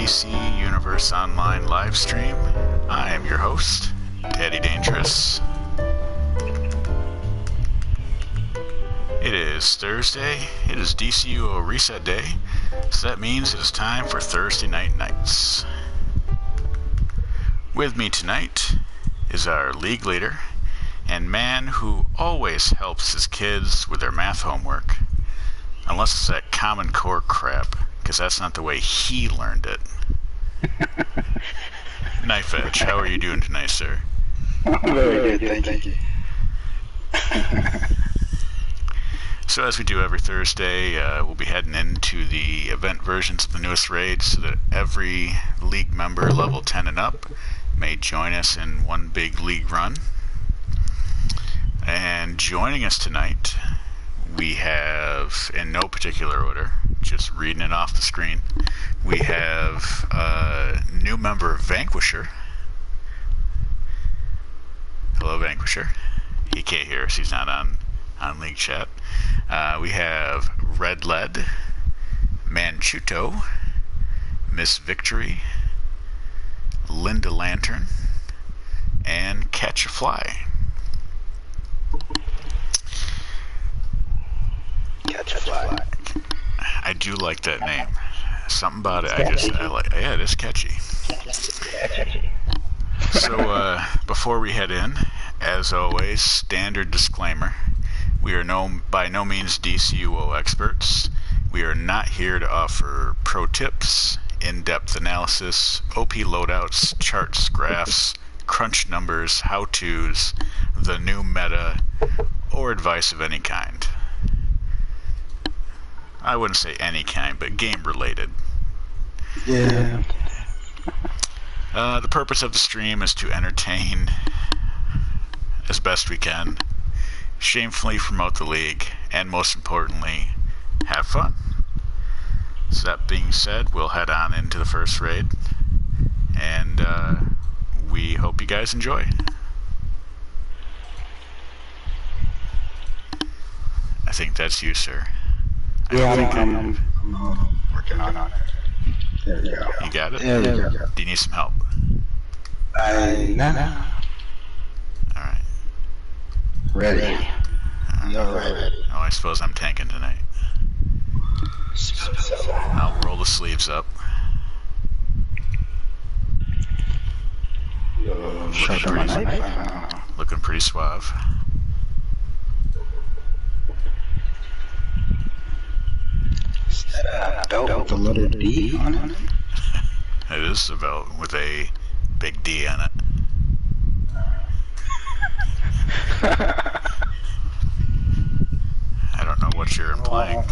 DC Universe Online Livestream. I am your host, Daddy Dangerous. It is Thursday. It is DCUO Reset Day, so that means it is time for Thursday Night Nights. With me tonight is our league leader and man who always helps his kids with their math homework, unless it's that Common Core crap, because that's not the way he learned it. Knife Edge, how are you doing tonight, sir? Very good, thank you. So as we do every Thursday, we'll be heading into the event versions of the newest raids so that every league member level 10 and up may join us in one big league run. And joining us tonight, we have, in no particular order, just reading it off the screen, we have a new member of Vanquisher. Hello, Vanquisher. He can't hear us, he's not on League Chat. We have Red Lead, Manchuto, Miss Victory, Linda Lantern, and Katja Fly. I do like that name. Something about it, I like. Yeah, it is catchy. So, before we head in, as always, standard disclaimer: we are by no means DCUO experts. We are not here to offer pro tips, in-depth analysis, OP loadouts, charts, graphs, crunch numbers, how-tos, the new meta, or advice of any kind. I wouldn't say any kind, but game-related. Yeah. The purpose of the stream is to entertain as best we can, shamefully promote the league, and most importantly, have fun. So that being said, we'll head on into the first raid, and we hope you guys enjoy. I think that's you, sir. Yeah, I'm working on it. There you go. You got it? There you go. Do you need some help? No. Alright. Ready. You're ready. Oh, I suppose I'm tanking tonight. I'll roll the sleeves up. Looking pretty suave. Is that a belt with a letter D on it? It is a belt with a big D on it. I don't know what you're implying.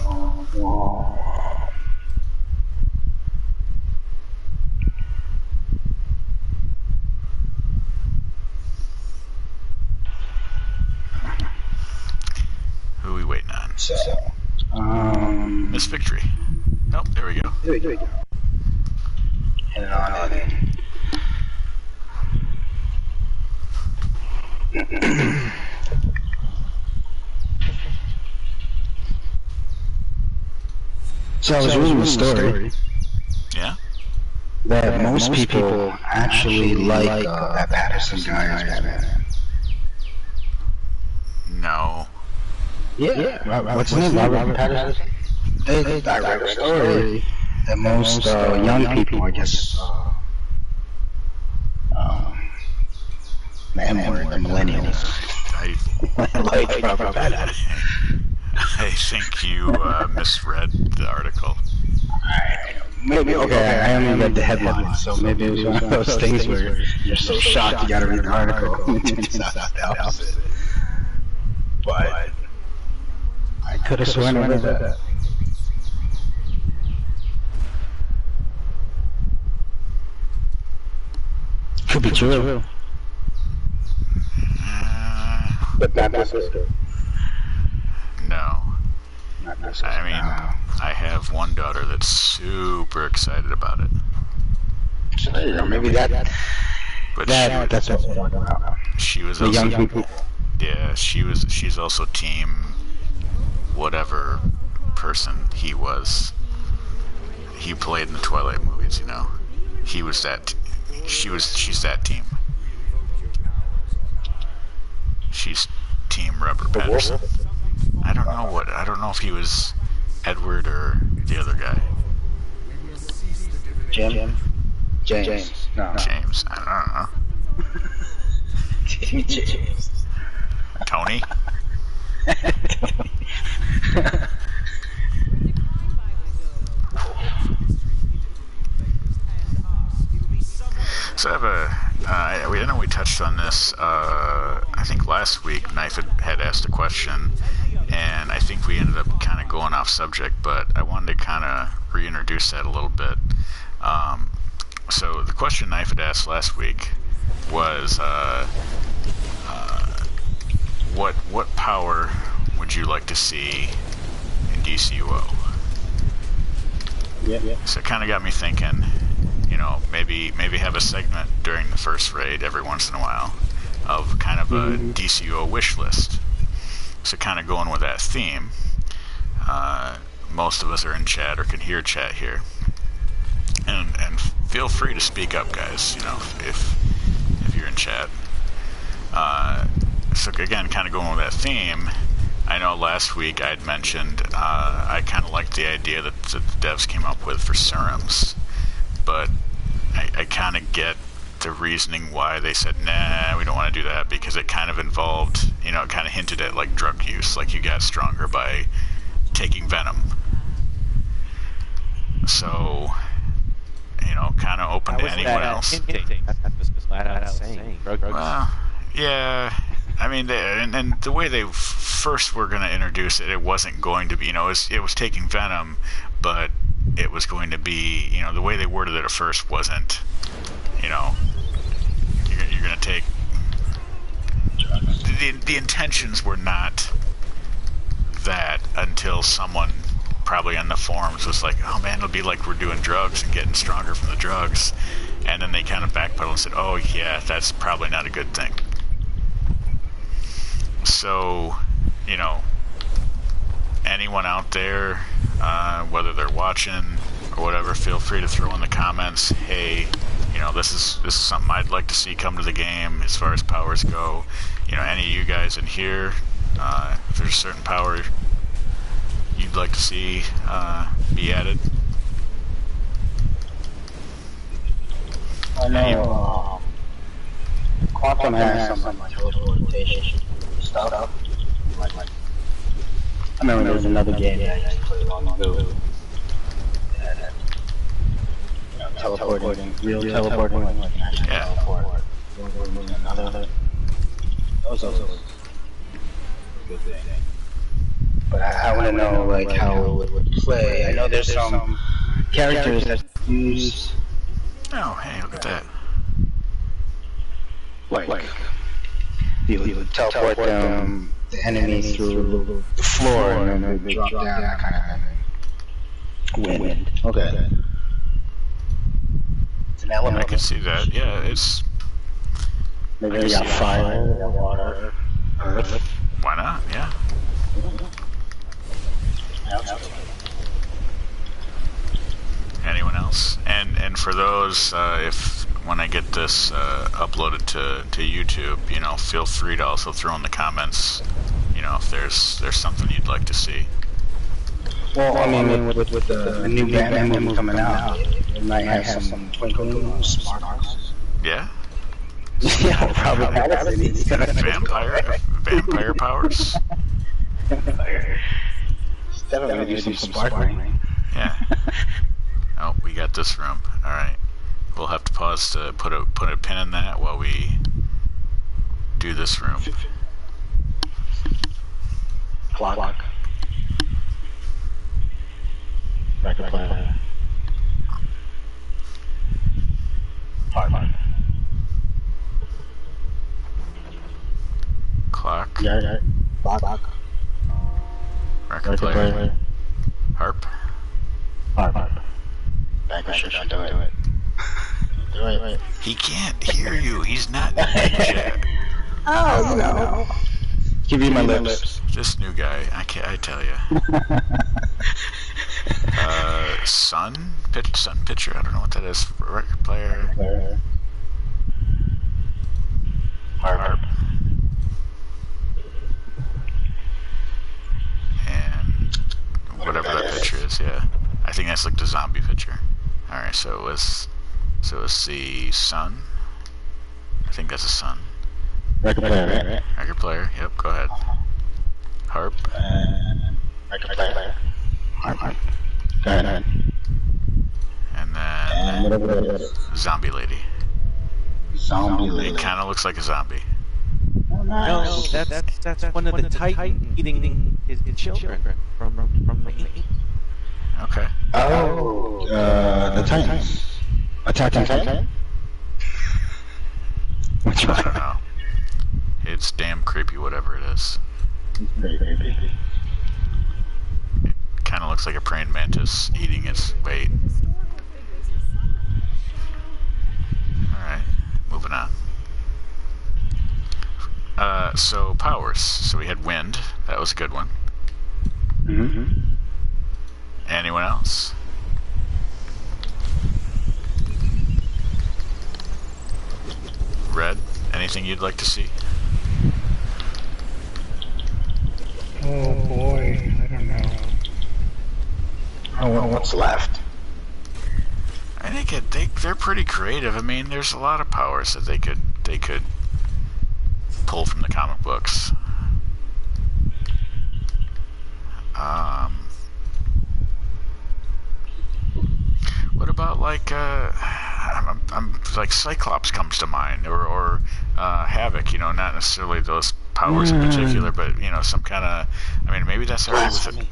Who are we waiting on? Miss Victory. Oh, there we go. There we go. Head it on in. So I was reading the story. Yeah? That most people actually like that Patterson guy as Batman. No. Yeah. What's his name? Robert Patterson? I read a story that most young people, I guess, the millennials, like Robert Patterson. I think you misread the article. Maybe, okay, I only read the headline, so maybe it was one of those things where you're so shocked you gotta read the article. It's not the opposite. But I could have sworn I read that. Could be true. But not necessarily. No. Not necessarily. I mean, I have one daughter that's super excited about it. So there you go. Maybe that's what we're talking about. She was The also, young people. yeah, she's also team whatever person he was. He played in the Twilight movies, you know. he was that. She's that team. She's Team Rubber Patterson. I don't know if he was Edward or the other guy. James. No. James. I don't know. James. Tony. So I have I know we touched on this, I think last week. Knife had asked a question, and I think we ended up kind of going off subject, but I wanted to kind of reintroduce that a little bit. So the question Knife had asked last week was, what power would you like to see in DCUO? Yeah. So it kind of got me thinking, you know, maybe have a segment during the first raid every once in a while of kind of a DCUO wish list. So kind of going with that theme. Most of us are in chat or can hear chat here, and feel free to speak up, guys. You know, if you're in chat. So again, kind of going with that theme. I know last week I'd mentioned I kind of liked the idea that the devs came up with for serums, but I kind of get the reasoning why they said, nah, we don't want to do that, because it kind of involved, you know, it kind of hinted at like drug use, like you got stronger by taking venom. So, you know, kind of open to anyone else. That was just flat out saying. Well, yeah. I mean, and the way they first were going to introduce it, it wasn't going to be, you know, it was taking venom, but it was going to be, you know, the way they worded it at first wasn't, you know, you're going to take, the intentions were not that until someone probably on the forums was like, oh man, it'll be like we're doing drugs and getting stronger from the drugs, and then they kind of backpedaled and said, oh yeah, that's probably not a good thing. So, you know, anyone out there, whether they're watching or whatever, feel free to throw in the comments, hey, you know, this is something I'd like to see come to the game as far as powers go. You know, any of you guys in here, if there's a certain power you'd like to see be added. I know Quantum has some like teleportation stuff. Like, I remember there was another game that I used to play long ago. Teleporting, real teleporting, like you can actually teleport. Another. Those are a good thing. But I want to know like how it would play. I know there's some characters that use. Oh, hey, look at that. Like you would teleport them, the enemies through the floor, and then they drop down, that kind of thing. Wind. Okay. It's an element. I can see that. Yeah, it's. Maybe they got fire, they got water, earth. Why not? Yeah. Anyone else? And for those, if when I get this uploaded to YouTube, you know, feel free to also throw in the comments, you know, if there's something you'd like to see. Well, I mean, with the new Batman movie coming out, it might have some twinkling sparkles. Yeah. Yeah, probably. Vampire powers. Definitely do some sparkling. Yeah. Oh, we got this room. All right. We'll have to pause to put a pin in that while we do this room. Clock. Record player. Hard. Clock. Yeah. Clock. Record player. Harp. Vanquisher should do it. Do it. He can't hear you. He's not in chat. Oh no. Give you my lips. This new guy, I tell you. Sun pitcher. I don't know what that is. Record player. Harp. And whatever that pitcher is, yeah. I think that's like the zombie pitcher. Alright, so it was the Sun. I think that's a Sun. Record player, right? Record player, yep, go ahead. Harp. Record player. Harp. Go ahead. And then whatever that is. Zombie lady. Zombie lady. It kind of looks like a zombie. Oh, nice. No, that's one of the Titan eating his children from the Okay. Oh, the Titans. Attack on Titan? Which I one? don't know. It's damn creepy, whatever it is. Very creepy. It kind of looks like a praying mantis eating its bait. Alright, moving on. So powers. So we had wind. That was a good one. Mm-hmm. Anyone else? Red, anything you'd like to see? Oh boy, I don't know. Oh, well, what's left? I think they're pretty creative. I mean, there's a lot of powers that they could pull from the comic books. What about like I'm like Cyclops comes to mind, or Havoc? You know, not necessarily those powers in particular, but you know, some kind of. I mean, maybe that's already with it.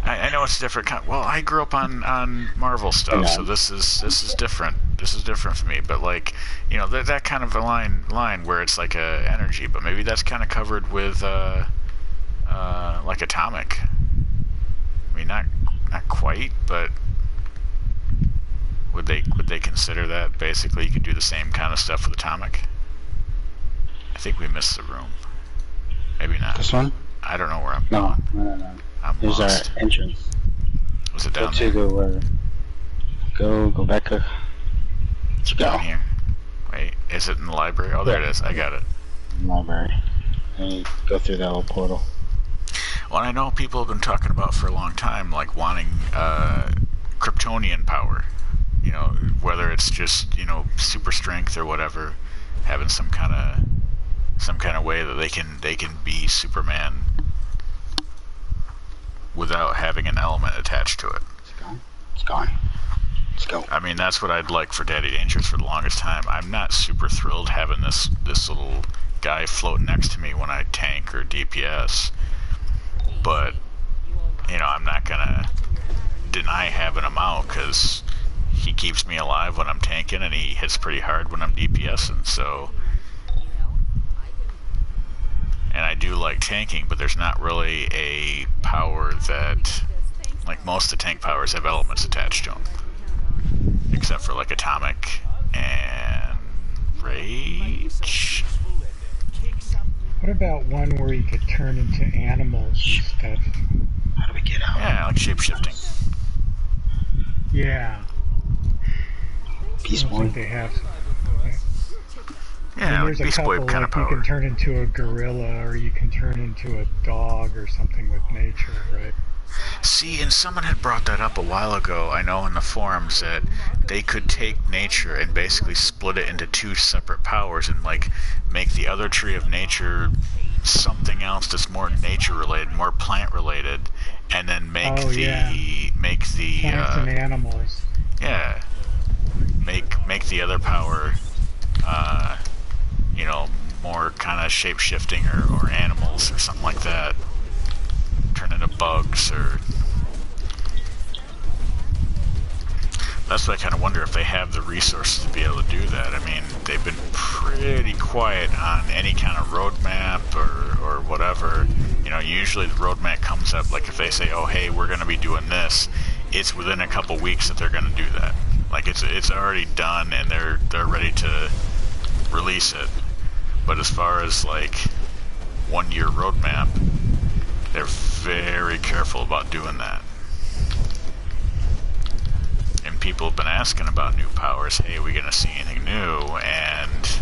I know it's different. Well, I grew up on Marvel stuff, so this is different. This is different for me. But like, you know, that kind of a line where it's like a energy, but maybe that's kind of covered with like atomic. I mean, not quite, but would they consider that basically you could do the same kind of stuff with atomic? I think we missed the room. Maybe not. This one? I don't know where I'm No, going. no. I'm Here's lost. our entrance. Was it down Go there? Go back. It's go. down here. Wait, is it in the library? Oh, there it is. I got it. Library. And you go through that little portal. Well, I know people have been talking about for a long time, like wanting Kryptonian power. You know, whether it's just, you know, super strength or whatever, having some kind of way that they can be Superman without having an element attached to it. It's gone. Let's go. I mean, that's what I'd like for Daddy Dangerous for the longest time. I'm not super thrilled having this little guy float next to me when I tank or DPS, but you know, I'm not gonna deny having him out because he keeps me alive when I'm tanking and he hits pretty hard when I'm DPSing. So, and I do like tanking, but there's not really a power that, like most of the tank powers have elements attached to them, except for like atomic and rage. What about one where you could turn into animals and stuff? How do we get out? Yeah, like shape-shifting. Yeah. Beast I don't Boy. think they have. Yeah, like There's a Beast Boy couple, kind of like you power. can turn into a gorilla or you can turn into a dog or something with nature, right? See, and someone had brought that up a while ago, I know in the forums, that they could take nature and basically split it into two separate powers and like make the other tree of nature something else that's more nature related, more plant related, and then make Oh, yeah. Plants and animals. yeah, make the other power you know, more kind of shape shifting or animals or something like that. Turn into bugs or. That's what I kind of wonder if they have the resources to be able to do that. I mean, they've been pretty quiet on any kind of roadmap or whatever. You know, usually the roadmap comes up, like if they say, oh, hey, we're going to be doing this, it's within a couple weeks that they're going to do that. Like, it's already done and they're ready to release it. But as far as, like, 1 year roadmap, they're very careful about doing that. people have been asking about new powers. Hey, are we going to see anything new? And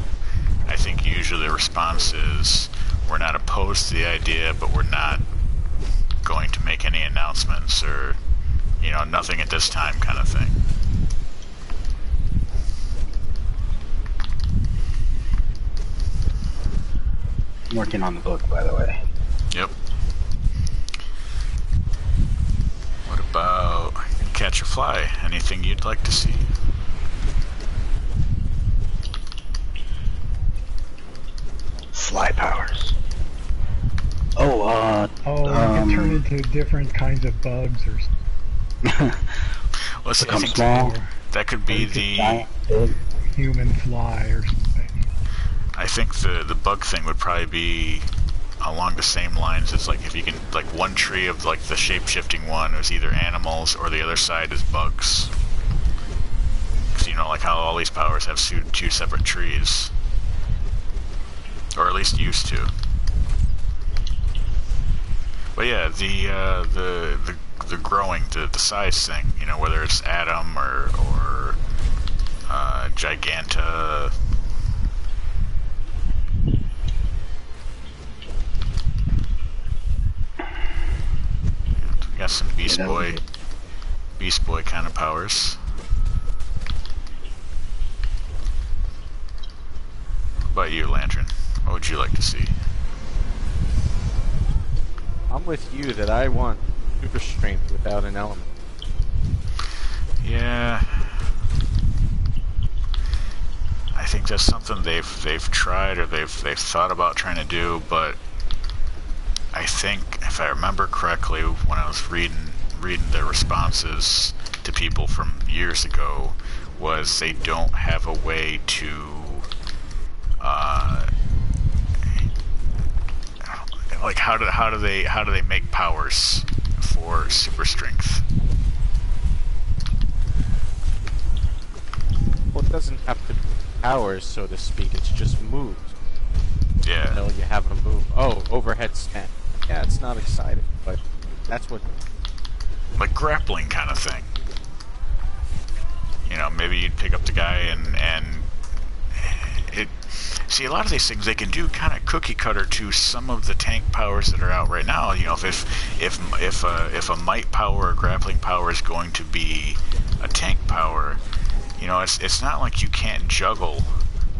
I think usually the response is, we're not opposed to the idea, but we're not going to make any announcements, or, you know, nothing at this time kind of thing. I'm working on the book, by the way. Yep. What about Catch a Fly? Anything you'd like to see? Fly powers. Oh, you can turn into different kinds of bugs or Well, see, I become think small. that could be the... human fly or something. I think the bug thing would probably be along the same lines as, like, if you can, like, one tree of, like, the shape-shifting one is either animals or the other side is bugs. Because, you know, like how all these powers have two separate trees. Or at least used to. But yeah, the growing, the size thing, you know, whether it's atom or Giganta. Got some Beast Boy kind of powers. What about you, Lantern? What would you like to see? I'm with you that I want super strength without an element. Yeah, I think that's something they've tried, or they've thought about trying to do, but I think, if I remember correctly, when I was reading their responses to people from years ago, was they don't have a way to like how do they make powers for super strength? Well, it doesn't have to be powers, so to speak. It's just moves. Yeah. You know, you have them move. Oh, overhead stand. Yeah, it's not exciting, but that's what... Like grappling kind of thing. You know, maybe you'd pick up the guy and it... See, a lot of these things they can do kind of cookie cutter to some of the tank powers that are out right now. You know, if a might power or grappling power is going to be a tank power, you know, it's not like you can't juggle.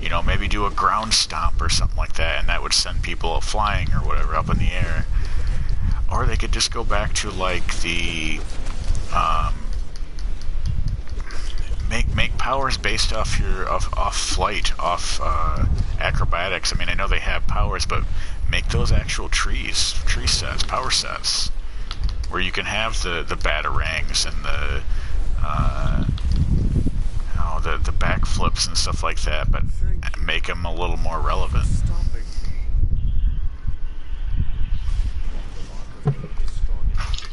You know, maybe do a ground stomp or something like that, and that would send people flying or whatever up in the air. Or they could just go back to, like, the make powers based off off flight, off acrobatics. I mean, I know they have powers, but make those actual tree sets, power sets, where you can have the batarangs and the backflips and stuff like that, but make them a little more relevant.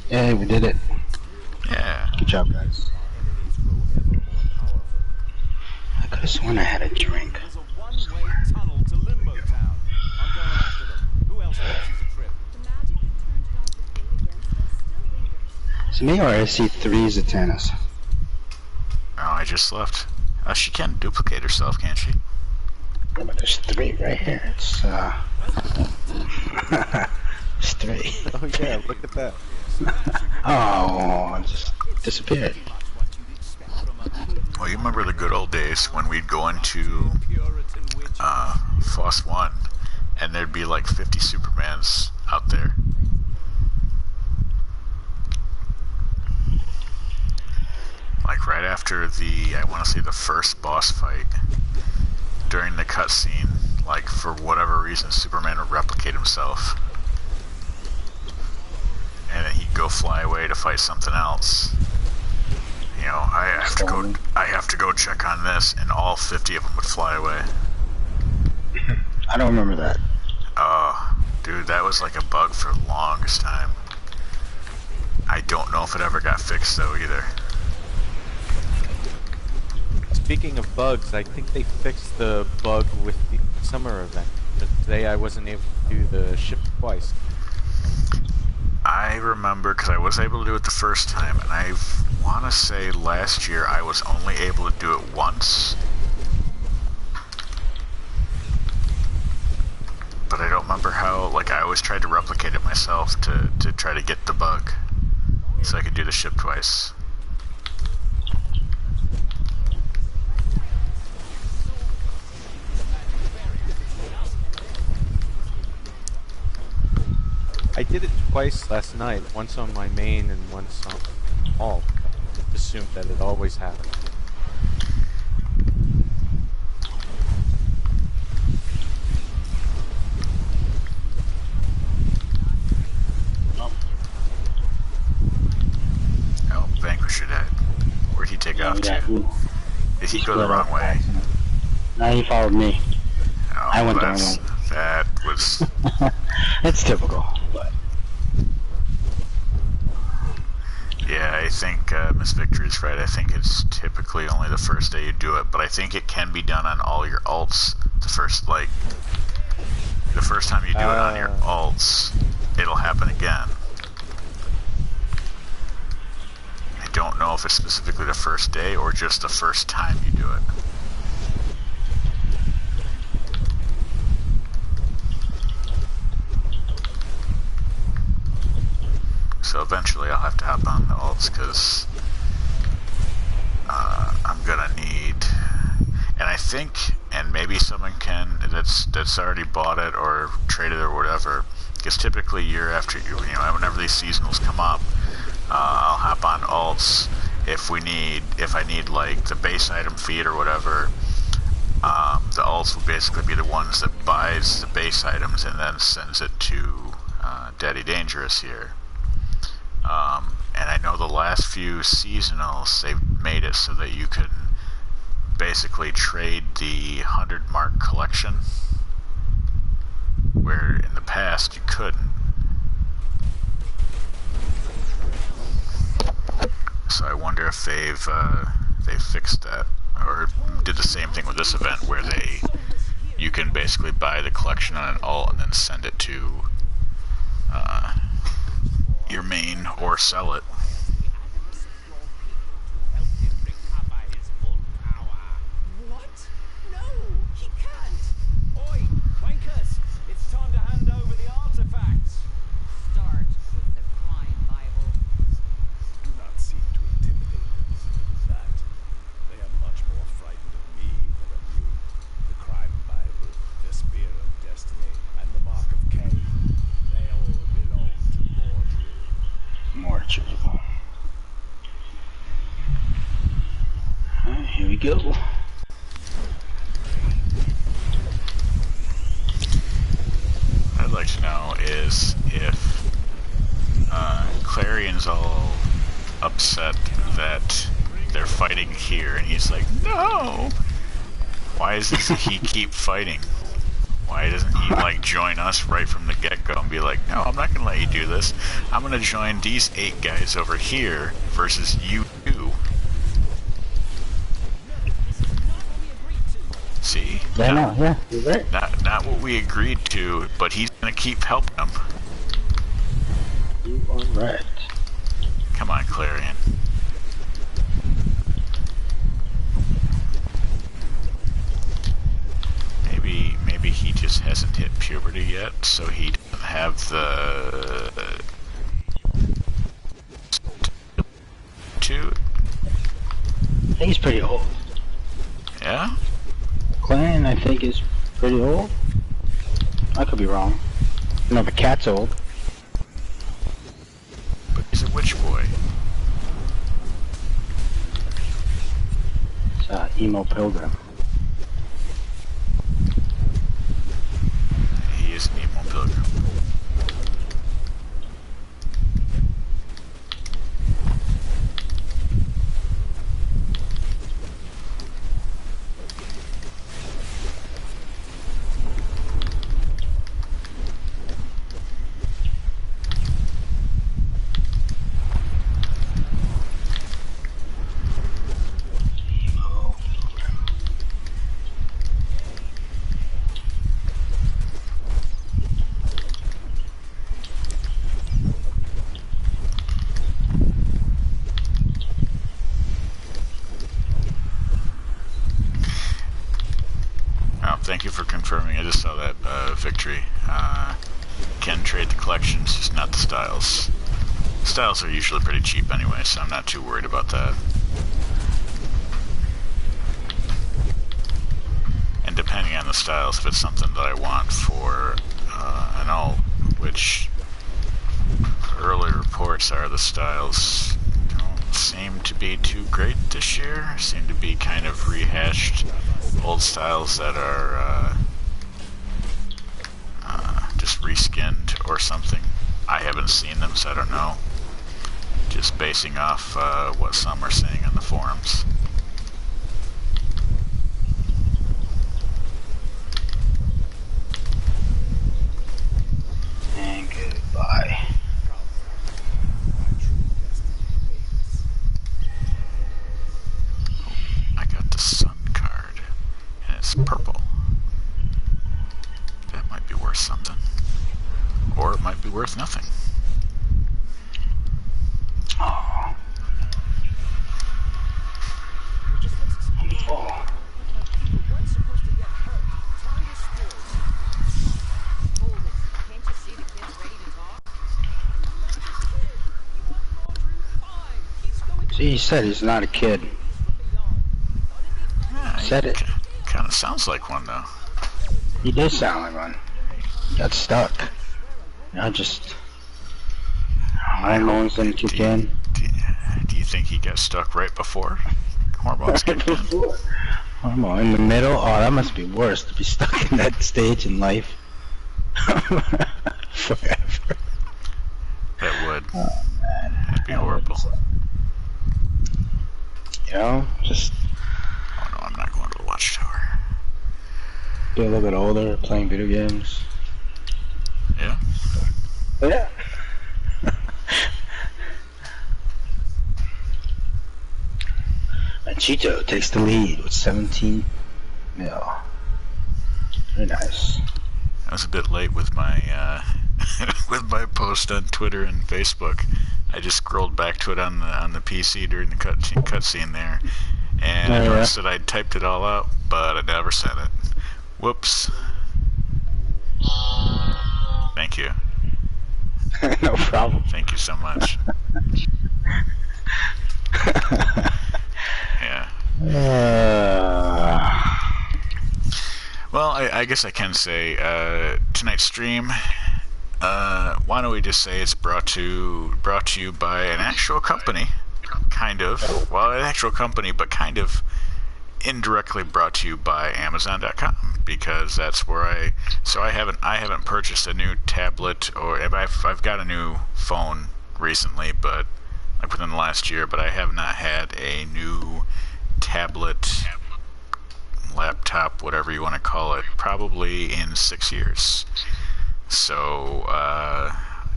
Hey, we did it. Yeah. Good job, guys. I could have sworn I had a drink. There's a one-way tunnel to Limbo Town. I'm going after them. Who else fancies a trip? The magic that turned Dr. Fate against us still lingers. It's me or I see 3 Zatannas. Oh, I just left. She can duplicate herself, can't she? Yeah, but there's 3 right here. It's it's 3. Oh yeah, look at that. Oh, it just disappeared. Well, you remember the good old days when we'd go into Foss 1 and there'd be like 50 Supermans out there. Like right after I want to say the first boss fight, during the cutscene, like for whatever reason, Superman would replicate himself. And then he'd go fly away to fight something else. You know, I have to go check on this, and all 50 of them would fly away. I don't remember that. Oh, dude, that was like a bug for the longest time. I don't know if it ever got fixed though either. Speaking of bugs, I think they fixed the bug with the summer event. But today I wasn't able to do the ship twice. I remember, because I was able to do it the first time, and I've want to say last year I was only able to do it once. But I don't remember how, like, I always tried to replicate it myself to try to get the bug. So I could do the ship twice. I did it twice last night, once on my main and once on alt. I just assumed that it always happened. Oh, Vanquisher died. Where'd he take off to? Did he go the wrong way? No, he followed me. Oh, I went the wrong way. That was... It's typical, but... Yeah, I think Miss Victory's right. I think it's typically only the first day you do it, but I think it can be done on all your alts. The first time you do it on your alts, it'll happen again. I don't know if it's specifically the first day or just the first time you do it. So eventually I'll have to hop on the alts because I'm gonna need, and I think, and maybe someone can that's already bought it or traded or whatever, because typically year after year, whenever these seasonals come up, I'll hop on alts if I need like the base item feed or whatever. The alts will basically be the ones that buys the base items and then sends it to Daddy Dangerous here. And I know the last few seasonals, they've made it so that you can basically trade the 100 mark collection, where in the past you couldn't. So I wonder if they've fixed that, or did the same thing with this event where you can basically buy the collection on an alt and then send it to your main or sell it. What? No, he can't. Oi, wankers! It's time to hand over the artifacts. Start with the crime Bible. Do not seek to intimidate them with that. They are much more frightened of me than of you. The crime Bible, the spear of destiny, and the mark of Cain. They all belong to Mordru. More Alright, here we go. What I'd like to know is if Clarion's all upset that they're fighting here, and he's like, no! Why doesn't he keep fighting? Why doesn't he like join us right from the get-go and be like, no, I'm not gonna let you do this. I'm gonna join these 8 guys over here versus you 2. See? Yeah, no, yeah, you're right. Not what we agreed to, but he's gonna keep helping them. You are right. Come on, Clarion. Maybe he just hasn't hit puberty yet, so he doesn't have the to. I think he's pretty old. Yeah? Clan, I think, is pretty old. I could be wrong. No, the cat's old. But he's a witch boy. It's emo pilgrim. He is an emo pilgrim. thank you for confirming. I just saw that victory. Can trade the collections, just not the styles. Styles are usually pretty cheap anyway, so I'm not too worried about that. And depending on the styles, if it's something that I want for an alt, which early reports are the styles don't seem to be too great this year. Seem to be kind of rehashed old styles that are just reskinned or something. I haven't seen them, so I don't know. Just basing off what some are saying on the forums. And goodbye. I got the sun card, and it's purple. That might be worth something. Or it might be worth nothing. Oh. Oh. See, he said he's not a kid. Yeah, Said it. Kind of sounds like one, though. He did sound like one. Got stuck. I just... Hormones didn't kick in. Do you think he got stuck right before hormones kicked in? Hormone in the middle? Oh, that must be worse, to be stuck in that stage in life. Forever. That would. Oh, man. That'd be horrible. You know, just Oh no, I'm not going to the watchtower. be a little bit older, playing video games. Yeah? Yeah. Manchuto takes the lead with 17 mil. Very nice. I was a bit late with my with my post on Twitter and Facebook. I just scrolled back to it on the PC during the cutscene there, and I noticed that I'd typed it all out, but I never said it. Whoops. Thank you. No problem. Thank you so much. Yeah. Well, I guess I can say tonight's stream. Why don't we just say it's brought to you by an actual company, kind of. Well, an actual company, but kind of indirectly brought to you by Amazon.com, because that's where I haven't purchased a new tablet, or I've got a new phone recently, but like within the last year, but I have not had a new tablet, laptop, whatever you want to call it, probably in 6 years. So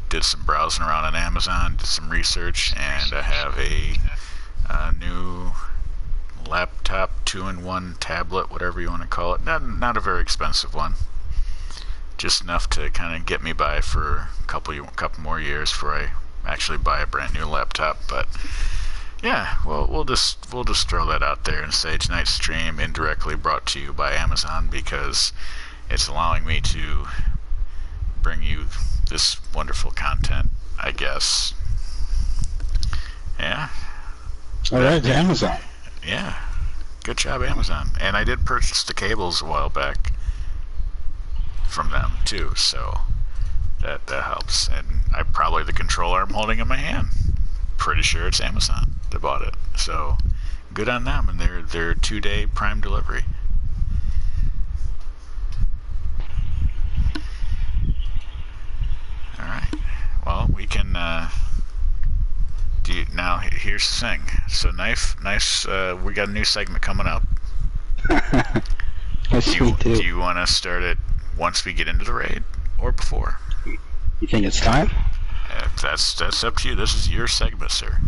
did some browsing around on Amazon, did some research, and I have a new laptop, 2-in-1 tablet, whatever you want to call it. Not a very expensive one, just enough to kind of get me by for a couple more years before I actually buy a brand new laptop. But yeah, well, we'll just throw that out there and say tonight's stream indirectly brought to you by Amazon, because it's allowing me to bring you this wonderful content, I guess. Yeah. Oh, that's Amazon. Yeah. Good job, Amazon. And I did purchase the cables a while back from them too, so that helps. And the controller I'm holding in my hand, pretty sure it's Amazon that bought it. So good on them, and they're 2-day Prime delivery. All right. Well, we can. Now here's the thing. So nice. We got a new segment coming up. Yes, we do. Do you want to start it once we get into the raid, or before? You think it's time? That's up to you. This is your segment, sir.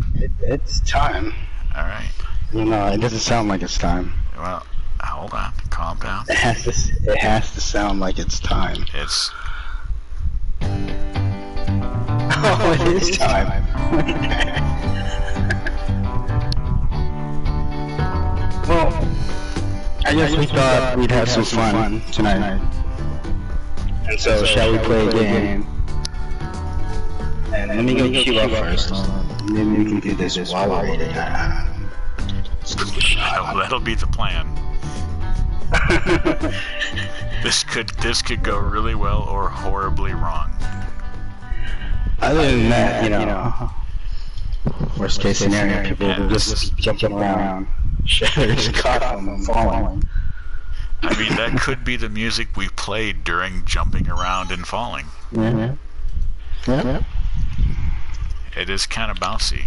It's time. All right. No, it doesn't sound like it's time. Well, hold on. Calm down. It has to sound like it's time. It's. Oh, it is time. Well, I guess we thought we'd have some fun tonight. And so, shall we play a game? And let me go queue up first. Maybe we can do this while we're waiting. That'll be the plan. This could go really well or horribly wrong. Other than that, you know, worst case scenario, people will just be jumping around, shatters, caught them, falling. I mean, that could be the music we played during jumping around and falling. Yeah. Yeah. It is kind of bouncy.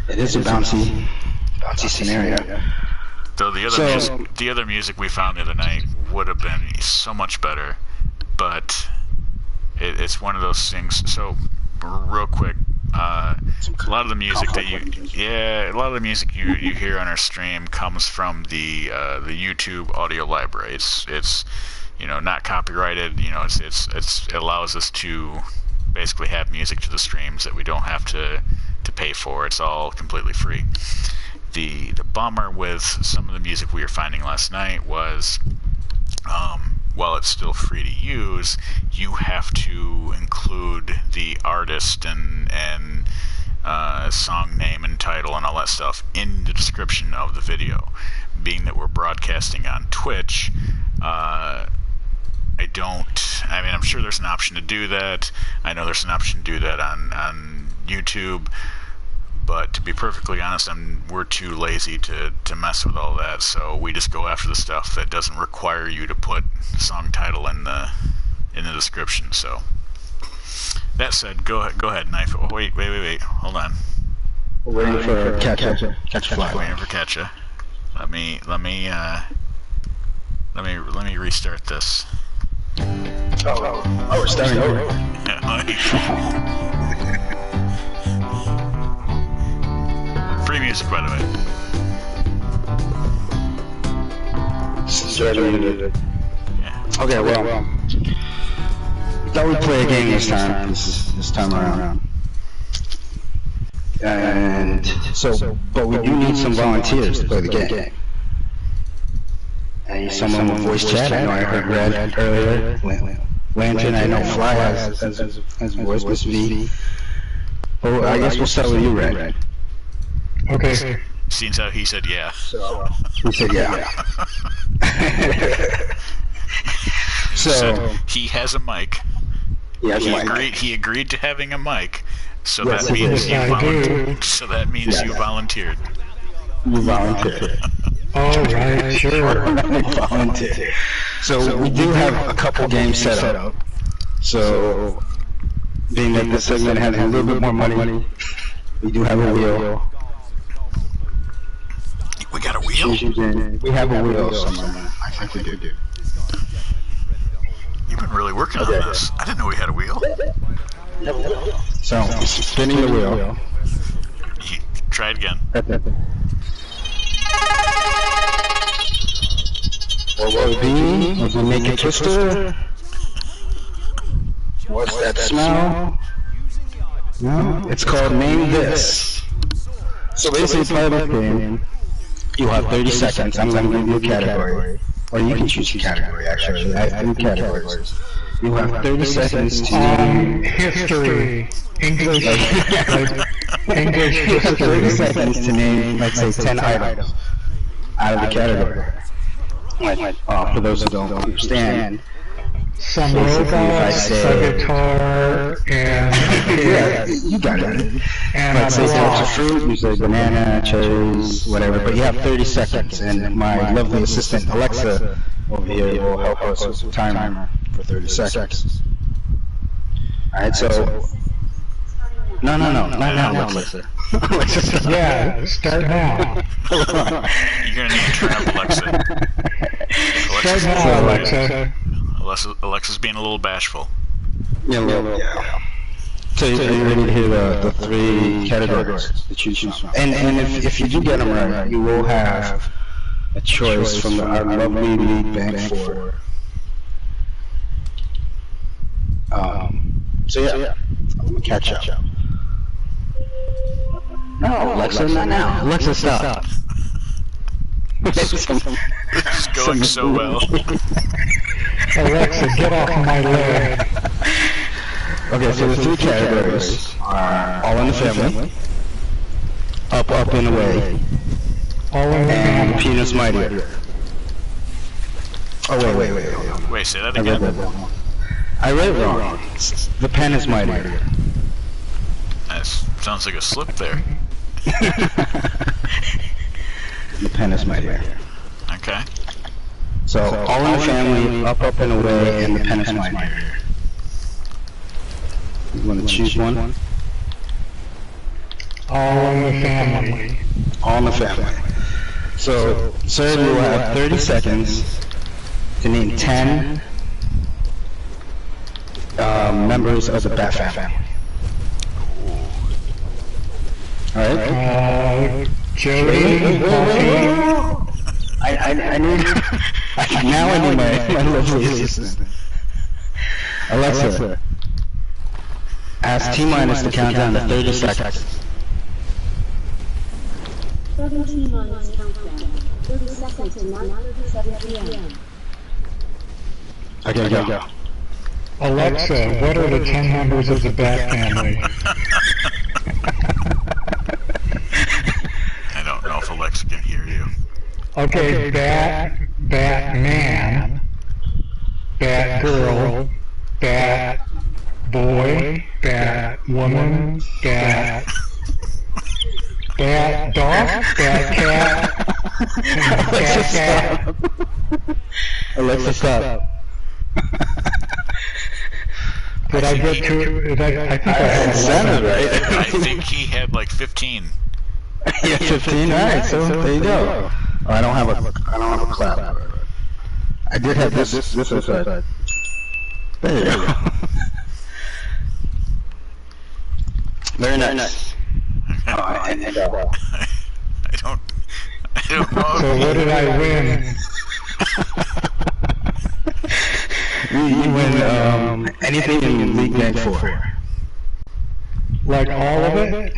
It is a bouncy scenario. Though the other music we found the other night would have been so much better, but it's one of those things. So, real quick, a lot of the music you hear on our stream comes from the YouTube audio library. It's not copyrighted. It allows us to basically have music to the streams that we don't have to pay for. It's all completely free. The bummer with some of the music we were finding last night was, while it's still free to use, you have to include the artist and song name and title and all that stuff in the description of the video. Being that we're broadcasting on Twitch, I'm sure there's an option to do that. I know there's an option to do that on YouTube. But to be perfectly honest, we're too lazy to mess with all that, so we just go after the stuff that doesn't require you to put song title in the description. So that said, go ahead, Knife. Oh, wait, hold on. We're waiting for Katja. Waiting for Katja. Let me restart this. Oh, we're starting over. Free music, by the way. Yeah. Okay, well, thought we'd play a game this time around. And so, but we do need some volunteers to play the game. I need someone with voice chat. I know I heard Red earlier. Lantern, I know Fly has voice, Miss V. Oh, I guess we'll start with you, Red. Okay. Seems how he said yeah. So he said yeah. So he has a mic. He agreed to having a mic. So yes, that means you I volunteered. So that means you volunteered. You volunteered. All right, sure. Volunteer. So we do have a couple games set up. So being that this segment has a little bit more money, we do have a wheel. We got a wheel? We have a wheel somewhere. I think we do. You've been really working on this. I didn't know we had a wheel. So, spinning the wheel. Try it again. What will it be? Will we make a twister? What's that smell? No? It's called Name This. So basically, part of the game, you have 30 seconds. I'm going to give you a category. Or you can choose a category, actually. I have 3 categories. You have 30 seconds to name... History. English. English history. 30 seconds to name, let's say, 10 items out of the category. For those who don't understand, Some robots, a guitar, and... yeah, you got it. And Let's say a types of block. fruit, you say banana, cherries, whatever, but you have 30 seconds, and my lovely assistant Alexa over here will help us with the timer for 30 seconds. Alright, so... No, not now, Alexa. Yeah, start now. You're gonna need to turn up Alexa. Start now, Alexa. Alexa's being a little bashful. Yeah. So you're ready to hear the 3 categories that you choose from. And if you do get them right, you will have a choice from our lovely lead Bank 4. So yeah, catch up. No, Alexa, not now. Alexa, stop. This is going so well. Alexa, get off my leg. Okay, so the three categories are All in the Family, Up, and Away, All in the and family. Penis Mightier. Oh, wait, hold on. Wait, say that I read again. that wrong. I read it wrong. The pen is mightier. That sounds like a slip there. The pen is mightier. Okay. So, All in the Family, Up, and Away, and the pen is mightier. You want to choose one? All in the family. All in the Family. So, sir, you will have 30 seconds to name 10 members of the Bat family. Alright? Jody, Buffy. I need... now I need my lovely assistant. Alexa, ask T-minus to count down to 30 seconds. 17 minus countdown. 30 seconds to 9:37 p.m. Okay, go. Alexa, what are the 10 members of the Bat family? I don't know if Alexa can hear you. Okay, Batman, Batgirl, Batboy, Batwoman, Batdog, Batcat, Batcat. Alexa, stop. Did I get to it? I think I had It sounded right. I think he had like 15. Yeah, 15. Alright, so there you go. Oh, I don't have a clap. I did have this aside. There you go. Very nice. I don't know. So what did I win? You win anything in League Bank 4. Like all of it?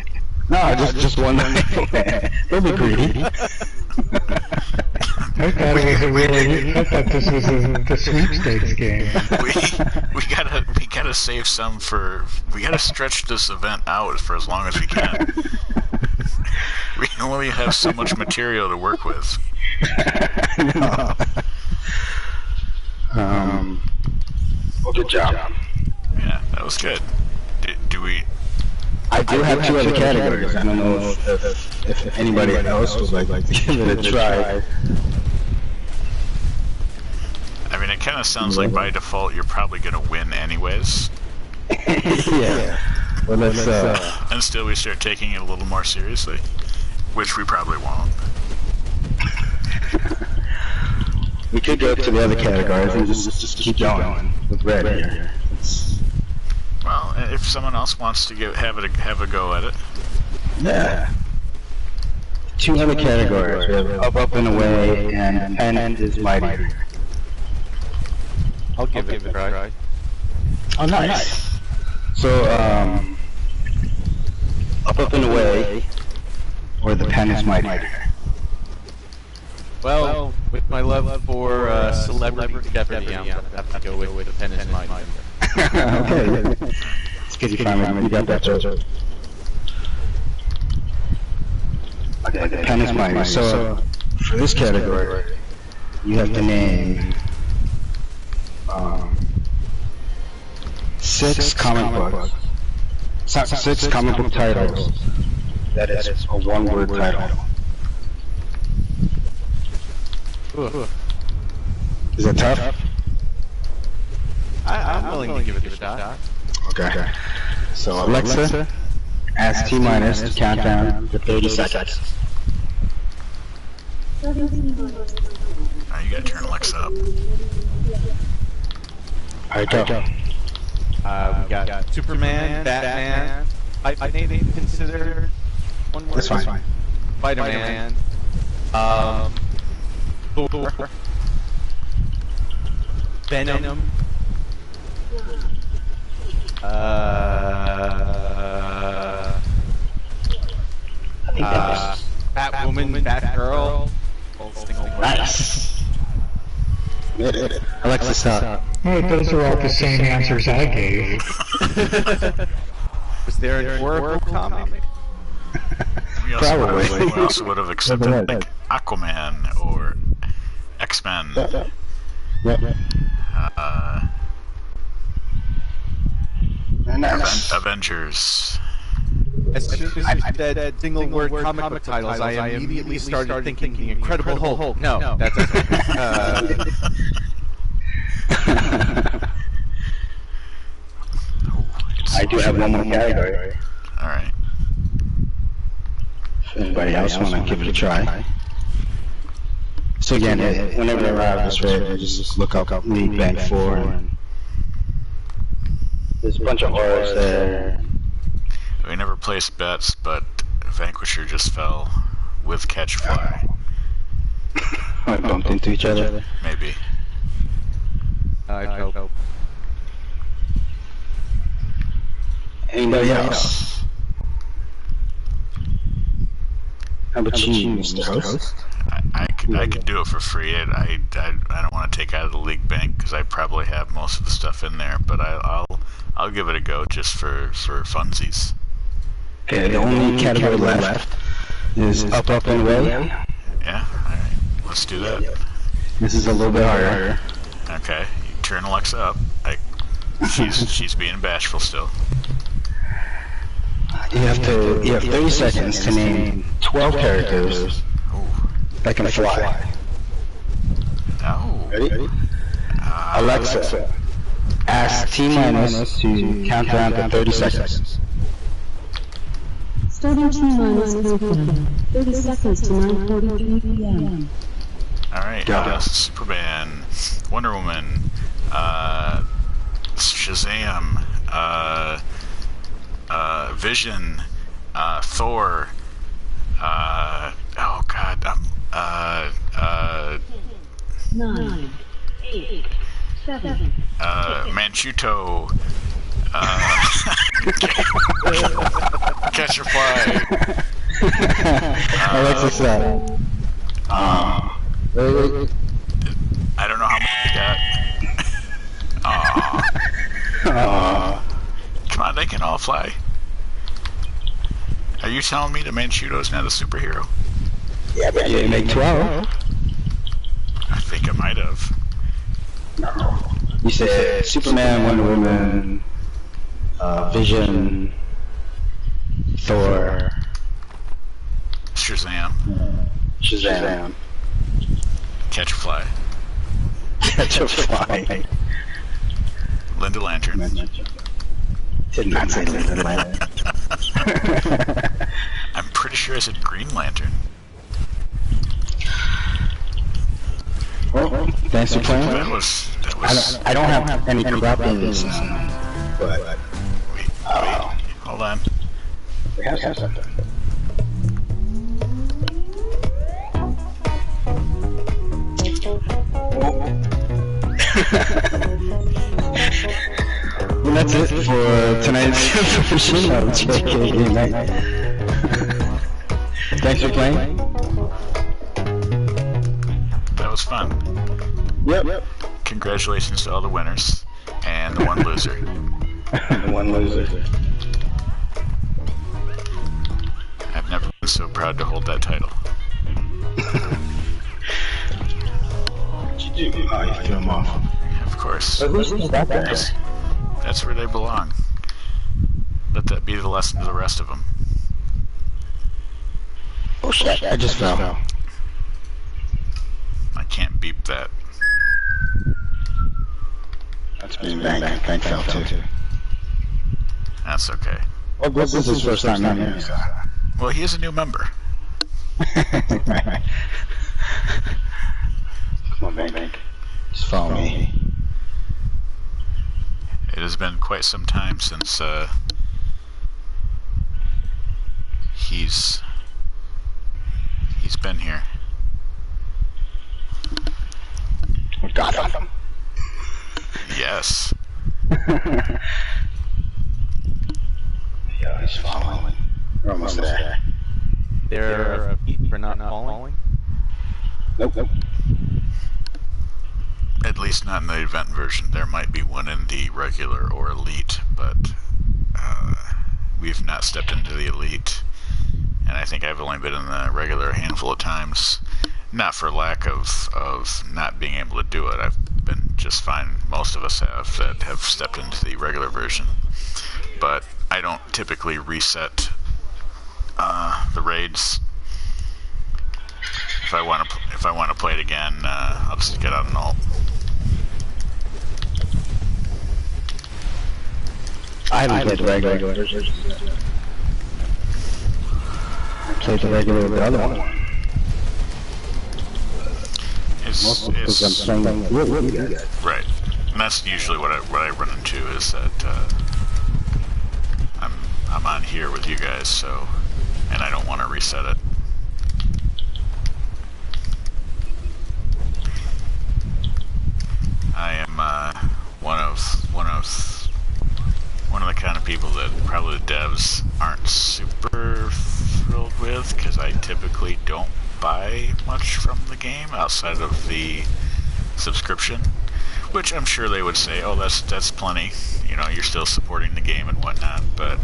No, just one. Don't be greedy. I thought it was a really. I thought this was the sweepstakes game. We gotta save some for. We gotta stretch this event out for as long as we can. We only have so much material to work with. No. Well, good job. Yeah, that was good. Do we? I do have two other categories. I don't know if anybody else would like to give it a try. I mean, it kind of sounds like by default you're probably gonna win anyways. Yeah. Well, let's. And still, we start taking it a little more seriously, which we probably won't. We could go to the other categories and just keep going with red here. Well, if someone else wants to have a go at it. Yeah. Two other categories. We have Up, and Away, and Pen is Mightier. I'll give it a try. Oh, nice. So, Up, and Away, or the Pen is Mightier. Well, with my love for celebrity jeopardy, I'm gonna have to go with the pen is mine. Okay. It's good you finally got that joke. Okay, the pen is mine. So, for this category, you have to name 6 comic books. 6 comic book titles. That is a one-word title. Is that tough? I'm willing to give it a shot. Okay. So Alexa, ask T-minus to count down to 30 seconds. 17 minus countdown. Now you gotta turn Alexa up. Alright, go. We got Superman, Batman. I think they consider one word. That's fine. Spider-Man. Thor. Venom. Batwoman, Batgirl. Nice. Made it. Alexa, stop. Well, those are all the same answers I gave. Was there an Oracle comic? We also would have accepted like Aquaman or X-Men. Avengers. As soon as you said single word comic book titles, I immediately started thinking The Incredible Hulk. No, that's I do have one more category. Alright. If anybody else want to give it a try. So again, whenever they arrive this way, you just look up League Bank 4 and there's a bunch of horrors there. We never placed bets, but Vanquisher just fell with Catch Fly. I bumped into each other. Maybe. I hope. Anybody else? How about you, Mr. Host? I could do it for free. I don't want to take out of the league bank because I probably have most of the stuff in there, but I'll give it a go just for funsies. Okay, the only category left is up, and away. Yeah, alright. Let's do that. This is a little bit harder. Okay, you turn Alexa up. She's being bashful still. You have 30 seconds to name 12 characters that can fly. Oh. Ready? Alexa, ask T-minus to count down to 30 seconds. Starting T-minus countdown. 30 seconds to 9:43 p.m. Alright, Superman, Wonder Woman, Shazam, Vision, Thor, oh god, 9, 8, 7. Manchuto, Catch a Fly. Alexa, stop. I don't know how much I got. Come on, they can all fly. Are you telling me the Manchuto's not a superhero? Yeah, but you make 12. I think I might have. No. You said Superman, Wonder Woman, Vision, Thor, Shazam. Catch a Fly. Catch a Fly. Linda Lantern. Did not say Linda Lantern. I'm pretty sure I said Green Lantern. Well, thanks for playing. That was. I don't have any corruptions, but Wait, hold on. we have something. Well, that's it for tonight's information of JK Night. Thanks for playing. That was fun. Yep. Congratulations to all the winners and the one loser. The one loser. I've never been so proud to hold that title. What'd you do? Oh, you threw him off. Of course. But who's that there? That's where they belong. Let that be the lesson to the rest of them. Oh shit, I just fell. I can't beep that. That's being bang fell too. That's okay. Well, this is his first time in here, so. Well, he is a new member. Right. Come on, bang. Just follow me. It has been quite some time since he's been here. We got him. Yes. Yeah, he's following. We're almost there. There are feet for not falling. Nope. At least not in the event version. There might be one in the regular or elite, but we've not stepped into the elite. And I think I've only been in the regular a handful of times. Not for lack of not being able to do it. I've been just fine. Most of us that have stepped into the regular version. But I don't typically reset the raids. If I want to play it again, I'll just get out an alt. I haven't played the regular version. I played the regular with the other one. It's I'm playing with you guys. right, and that's usually what I run into is that I'm on here with you guys, so, and I don't want to reset it. I am one of the kind of people that probably the devs aren't super thrilled with, because I typically don't buy much from the game outside of the subscription, which I'm sure they would say, oh, that's plenty, you know, you're still supporting the game and whatnot. But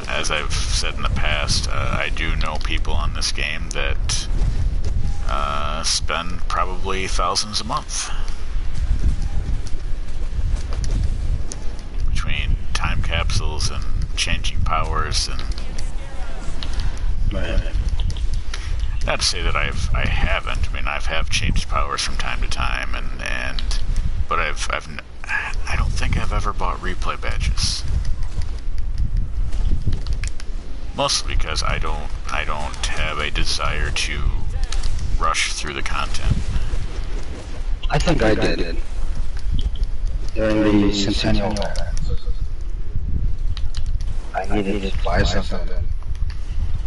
as I've said in the past, I do know people on this game that spend probably thousands a month between time capsules and changing powers and not to say that I haven't. I mean, I have changed powers from time to time, but I don't think I've ever bought replay badges. Mostly because I don't have a desire to rush through the content. I think I did. During the Centennial. I needed to buy something.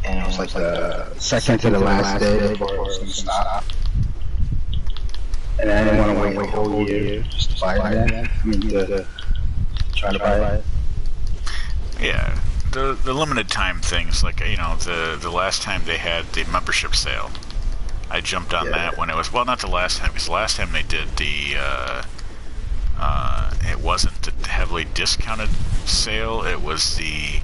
And it was like the second to the last day before it was going to stop. And I didn't want to wait a whole year just to buy that. I mean, to try to buy it. Yeah, the limited time things, like, you know, the last time they had the membership sale, I jumped on that when it was, well, not the last time, because the last time they did the, it wasn't the heavily discounted sale, it was the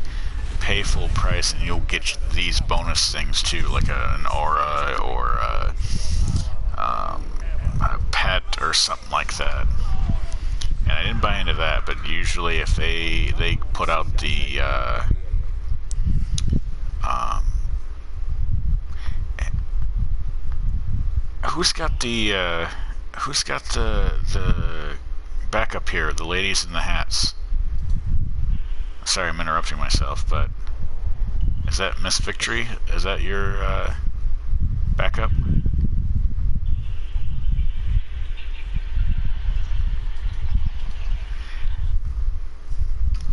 pay full price and you'll get these bonus things too, like an aura or a pet or something like that. And I didn't buy into that, but usually if they put out the who's got the backup here, the ladies in the hats? Sorry, I'm interrupting myself, but is that Miss Victory? Is that your backup?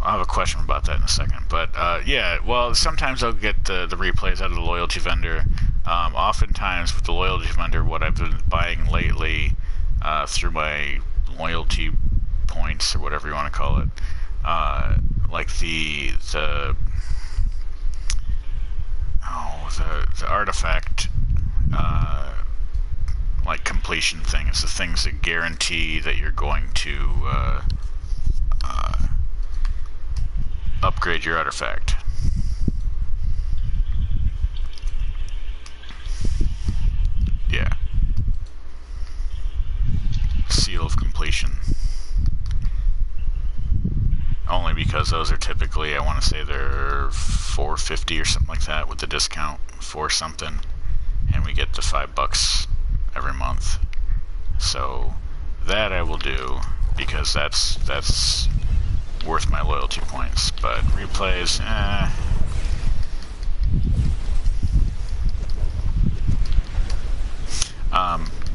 I'll have a question about that in a second. But yeah, well, sometimes I'll get the replays out of the loyalty vendor. Oftentimes with the loyalty vendor, what I've been buying lately through my loyalty points or whatever you want to call it, like the artifact like completion thing. It's the things that guarantee that you're going to upgrade your artifact. Yeah. Seal of completion. Only because those are typically, I want to say they're $4.50 or something like that with the discount for something, and we get the $5 every month. So that I will do because that's worth my loyalty points. But replays,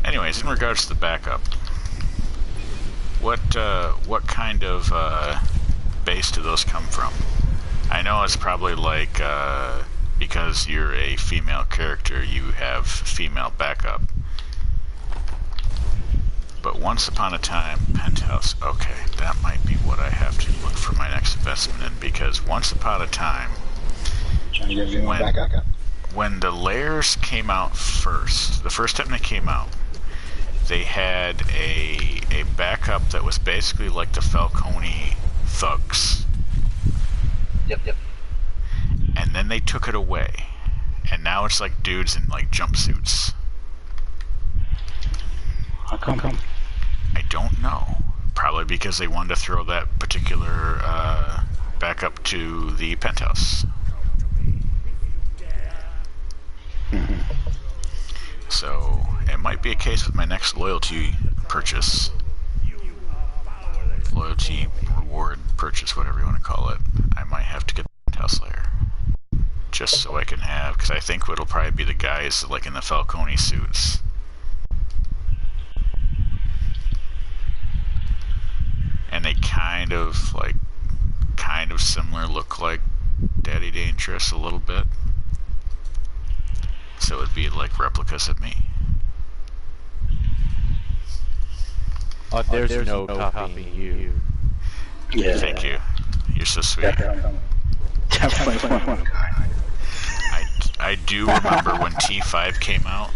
anyways, in regards to the backup, what kind of base do those come from? I know it's probably like because you're a female character, you have female backup. But once upon a time, Penthouse, okay, that might be what I have to look for my next investment in, because once upon a time, when the layers came out first, the first time they came out, they had a backup that was basically like the Falcone thugs. Yep. And then they took it away. And now it's like dudes in like jumpsuits. How come? I don't know. Probably because they wanted to throw that particular backup to the penthouse. So it might be a case with my next loyalty purchase, loyalty reward purchase, whatever you want to call it. I might have to get the penthouse layer just so I can have, because I think it'll probably be the guys like in the Falcone suits. And they kind of similar, look like Daddy Dangerous a little bit. So it would be like replicas of me. Oh, there's no copying you. Yeah. Thank you. You're so sweet. Definitely. I do remember when T5 came out.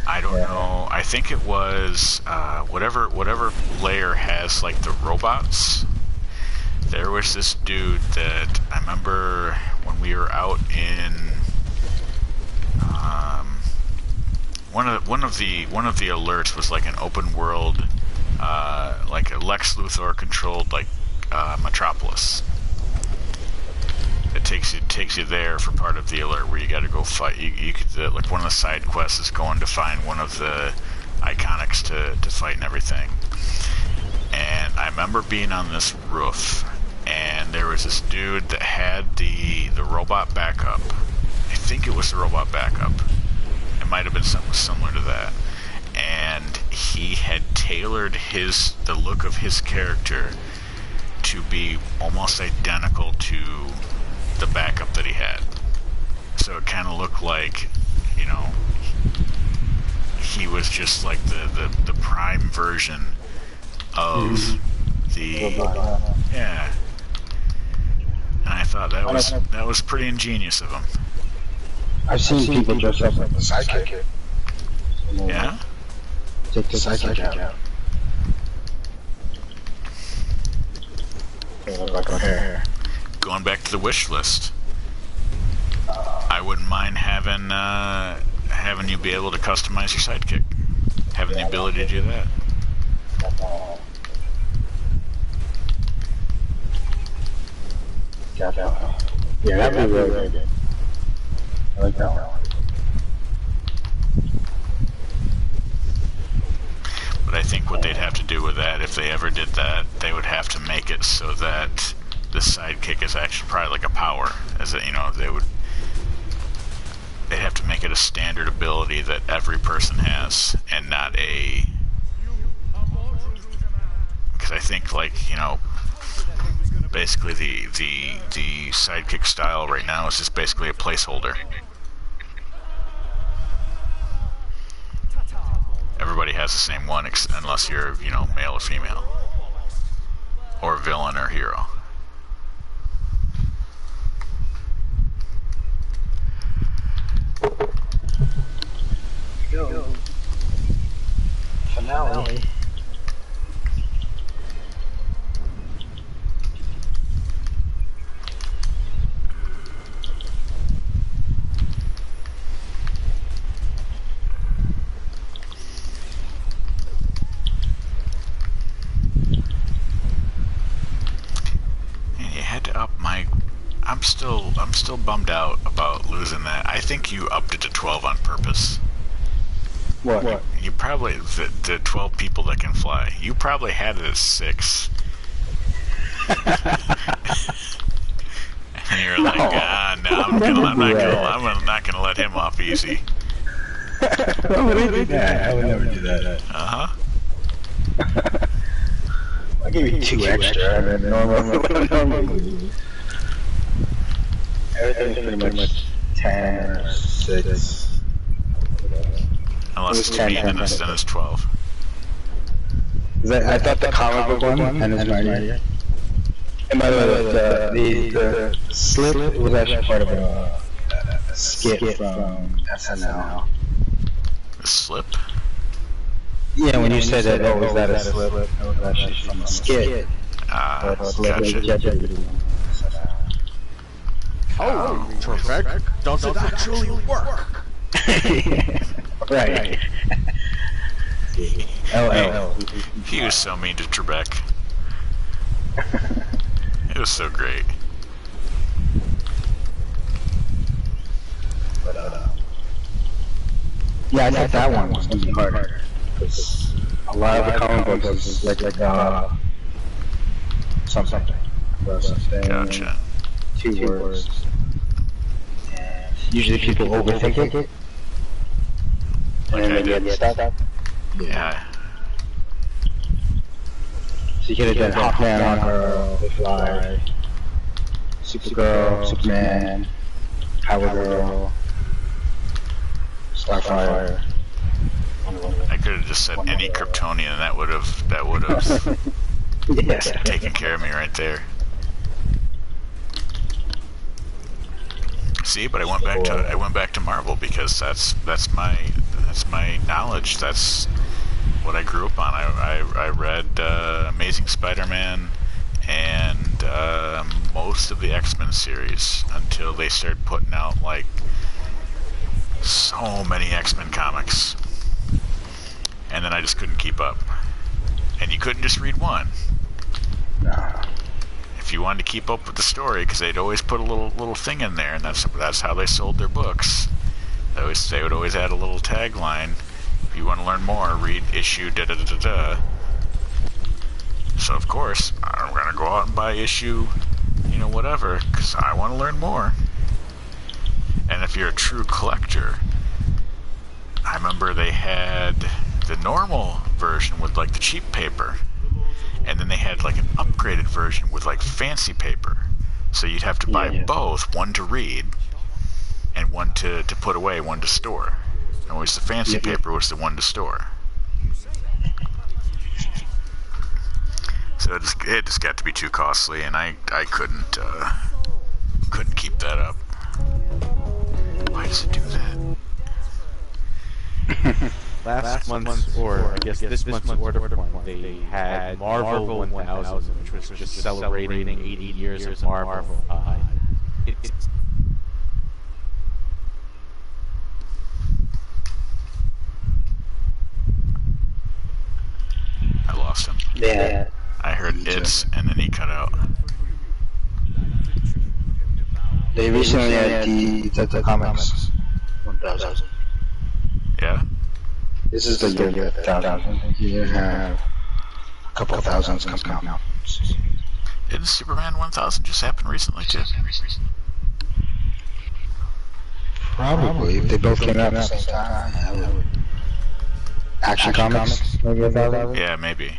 I don't know. I think it was whatever layer has like the robots. There was this dude that I remember when we were out in one of the alerts was like an open world, like a Lex Luthor controlled like Metropolis. It takes you there for part of the alert where you got to go fight. You could like one of the side quests is going to find one of the iconics to fight and everything. And I remember being on this roof, and there was this dude that had the robot backup. I think it was the robot backup. It might have been something similar to that. And he had tailored the look of his character to be almost identical to the backup that he had. So it kind of looked like, you know, he was just like the prime version of the yeah. And I thought that was pretty ingenious of him. I've seen people dress up like the sidekick. Yeah? Take the sidekick out. Like a hair. Going back to the wish list, I wouldn't mind having you be able to customize your sidekick. Having the ability to do that. Yeah, that'd be really good. I like that one. But I think what they'd have to do with that, if they ever did that, they would have to make it so that the sidekick is actually probably like a power. As it, you know, they'd have to make it a standard ability that every person has, and not a. Because I think, like, you know, basically the sidekick style right now is just basically a placeholder. Everybody has the same one, unless you're, you know, male or female, or villain or hero. Yo. Finale. I'm still bummed out about losing that. I think you upped it to 12 on purpose. What? You probably the 12 people that can fly. You probably had it at 6. And you're like, no, I'm not gonna let him off easy. Why would I do that? I would never do that. I'll give you 2 extra than normally. Everything's pretty much 10 or 6. Unless it's 10, then it's 12. I thought the comic book one, and it's right. And by the way, the slip was actually part of skit from SNL. The slip? Yeah, when you said that, was that a slip? That was actually from a skit. Gotcha. Oh, Trebek, does it actually work? Right. LL. He was so mean to Trebek. It was so great. But, yeah, I thought that one was going to be harder. Because a lot of the comic books is like something. Gotcha. 2 words. And usually people overthink it. Like And I then did. get stuck. Yeah. So you could have done Hawkman, Girl, The Fly, Supergirl, Superman, Power Girl, Starfire. I could have just said any Kryptonian, and that would have Yeah. taken care of me right there. See, but I went back to Marvel because that's my knowledge. That's what I grew up on. I read Amazing Spider-Man and most of the X-Men series until they started putting out like so many X-Men comics, and then I just couldn't keep up. And you couldn't just read one. If you wanted to keep up with the story, because they'd always put a little thing in there, and that's how they sold their books. They would always add a little tagline. If you want to learn more, read issue da da da da da. So of course, I'm gonna go out and buy issue, whatever, because I want to learn more. And if you're a true collector, I remember they had the normal version with like the cheap paper, and then they had like an upgraded version with like fancy paper. So you'd have to buy both, one to read and one to put away, one to store. And always the fancy paper was the one to store. So it just got to be too costly, and I couldn't keep that up. Why does it do that? Last month's, or I guess this month's order form, they had Marvel 1000, which was just celebrating 80 years of Marvel. I lost him. Yeah. I heard it's, and then he cut out. They recently had the comics 1000. Yeah? This is the year 1000. You have a couple thousands coming out. Didn't Superman 1000 just happen recently too? Probably. If they both came out at the same time. Action Comics, maybe 1000? Yeah, maybe.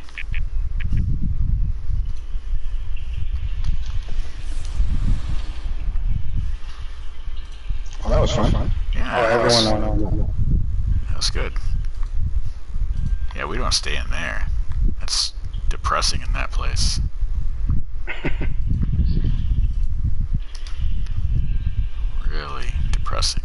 Well, that was fun. Yeah, that was good. Yeah, we don't stay in there. That's depressing in that place. Really depressing.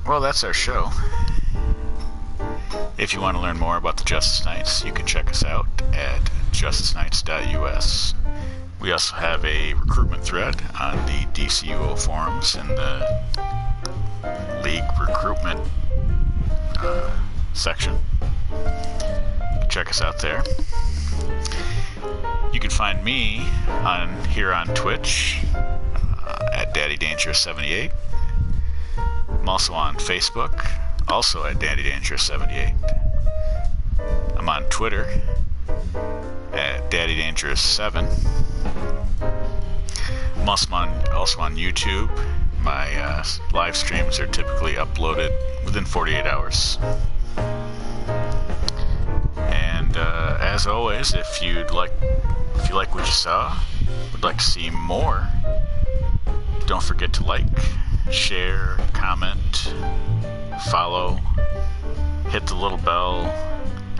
Well, that's our show. If you want to learn more about the Justice Knights, you can check us out at justiceknights.us. We also have a recruitment thread on the DCUO forums in the League recruitment section. Check us out there. You can find me here on Twitch at DaddyDangerous78. I'm also on Facebook, also at DaddyDangerous78. I'm on Twitter at DaddyDangerous7. I'm also on YouTube. My live streams are typically uploaded within 48 hours. And as always, if you'd like If you like what you saw, would like to see more, don't forget to like, share, comment, follow, hit the little bell,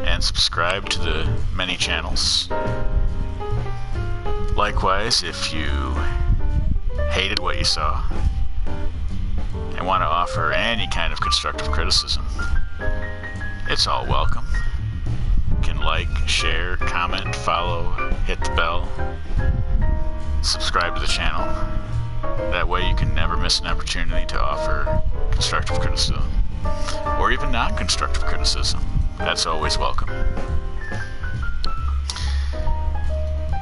and subscribe to the many channels. Likewise, if you hated what you saw and want to offer any kind of constructive criticism, it's all welcome. You can like, share, comment, follow, hit the bell, subscribe to the channel. That way you can never miss an opportunity to offer constructive criticism, or even non-constructive criticism. That's always welcome.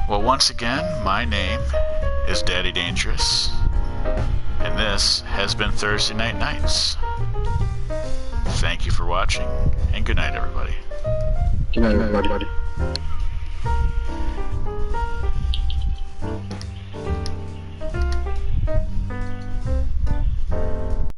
Well, once again, my name is Daddy Dangerous, and this has been Thursday Night Nights. Thank you for watching, and good night, everybody. Good night, everybody.